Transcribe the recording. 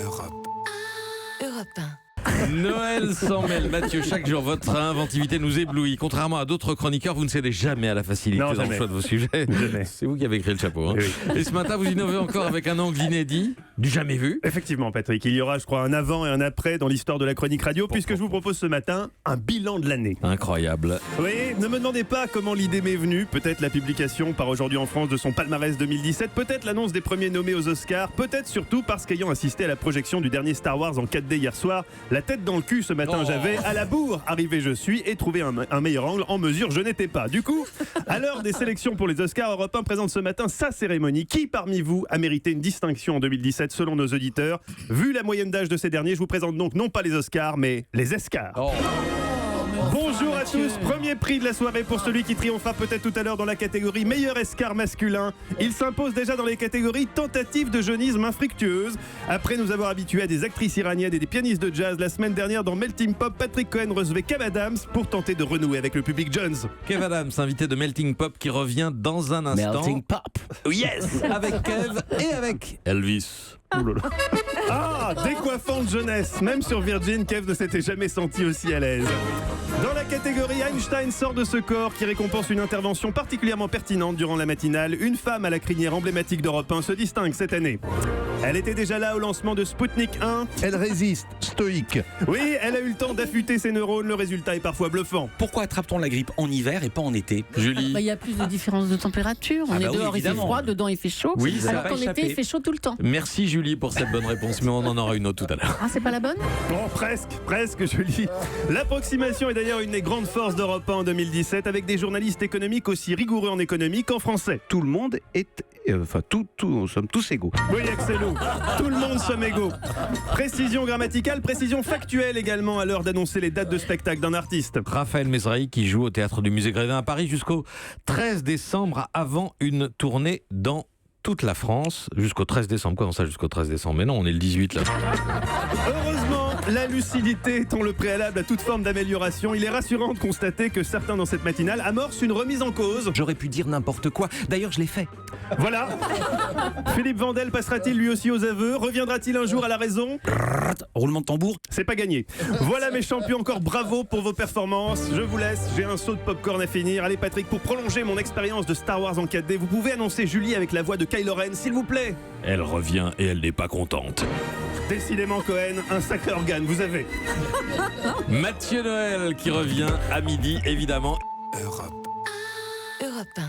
Europe. Europe 1. Noël s'en mêle. Mathieu, chaque jour, votre inventivité nous éblouit. Contrairement à d'autres chroniqueurs, vous ne cédez jamais à la facilité Non, dans le jamais. choix de vos sujets. Jamais. C'est vous qui avez écrit le chapeau. Hein. Oui. Et ce matin, vous innovez encore avec un angle inédit, du jamais vu. Effectivement, Patrick, il y aura, je crois, un avant et un après dans l'histoire de la chronique radio, puisque je vous propose ce matin un bilan de l'année. Incroyable. Oui, ne me demandez pas comment l'idée m'est venue. Peut-être la publication par Aujourd'hui en France de son palmarès 2017, peut-être l'annonce des premiers nommés aux Oscars, peut-être surtout parce qu'ayant assisté à la projection du dernier Star Wars en 4D hier soir, la tête dans le cul ce matin Oh. j'avais, à la bourre, arrivé je suis, et trouvé un meilleur angle, en mesure je n'étais pas. Du coup, à l'heure des sélections pour les Oscars, Europe 1 présente ce matin sa cérémonie. Qui parmi vous a mérité une distinction en 2017 selon nos auditeurs? Vu la moyenne d'âge de ces derniers, je vous présente donc non pas les Oscars, mais les Escars. Oh. Bonjour à tous, premier prix de la soirée pour celui qui triomphera peut-être tout à l'heure dans la catégorie meilleur escar masculin. Il s'impose déjà dans les catégories tentative de jeunisme infructueuse. Après nous avoir habitués à des actrices iraniennes et des pianistes de jazz, la semaine dernière dans Melting Pop, Patrick Cohen recevait Kev Adams pour tenter de renouer avec le public Jones. Kev Adams, invité de Melting Pop, qui revient dans un instant. Melting Pop. Yes. Avec Kev et avec Elvis. Ah, décoiffante jeunesse. Même sur Virgin, Kev ne s'était jamais senti aussi à l'aise. Dans la catégorie Einstein sort de ce corps qui récompense une intervention particulièrement pertinente durant la matinale, une femme à la crinière emblématique d'Europe 1 se distingue cette année. Elle était déjà là au lancement de Sputnik 1. Elle résiste, stoïque. Oui, elle a eu le temps d'affûter ses neurones, le résultat est parfois bluffant. Pourquoi attrape-t-on la grippe en hiver et pas en été? Julie. Il y a plus de différence de température. On Ah est bah oui, dehors, il fait évidemment. froid, dedans il fait chaud. Oui, ça alors va qu'en échapper. été, il fait chaud tout le temps. Merci Julie pour cette bonne réponse, mais on en aura une autre tout à l'heure. Ah, c'est pas la bonne? Bon, presque, Julie. L'approximation est d'ailleurs une des grandes forces d'Europe 1 en 2017, avec des journalistes économiques aussi rigoureux en économie qu'en français. Tout le monde est. Nous sommes tous égaux. Oui, excellent. Tout le monde sommes égaux. Précision grammaticale, précision factuelle également à l'heure d'annoncer les dates de spectacle d'un artiste. Raphaël Mesrahi qui joue au théâtre du Musée Grévin à Paris jusqu'au 13 décembre avant une tournée dans toute la France. Jusqu'au 13 décembre. Comment ça jusqu'au 13 décembre? Mais non, on est le 18 là. Heureusement, la lucidité étant le préalable à toute forme d'amélioration, il est rassurant de constater que certains dans cette matinale amorcent une remise en cause. J'aurais pu dire n'importe quoi. D'ailleurs, je l'ai fait. Voilà. Philippe Vandel passera-t-il lui aussi aux aveux? Reviendra-t-il un jour à la raison? Roulement de tambour. C'est pas gagné. Voilà mes champions, encore bravo pour vos performances. Je vous laisse, j'ai un saut de popcorn à finir. Allez Patrick, pour prolonger mon expérience de Star Wars en 4D, vous pouvez annoncer Julie avec la voix de Kylo Ren, s'il vous plaît. Elle revient et elle n'est pas contente. Décidément Cohen, un sacré organe, vous avez. Mathieu Noël qui revient à midi, évidemment. Europe. Europe 1.